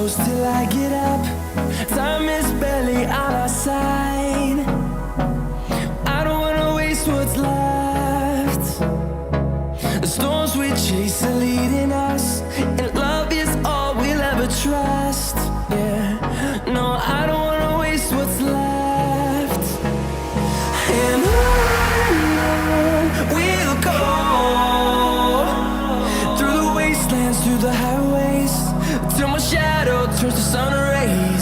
shadows till I get up. Time is barely on our side. I don't wanna waste what's left. The storms we chase are leading us, and love is all we'll ever trust. Yeah, no, I don't wanna waste what's left. And on we'll go, through the wastelands, through the highways, till my shadow turns to sun rays.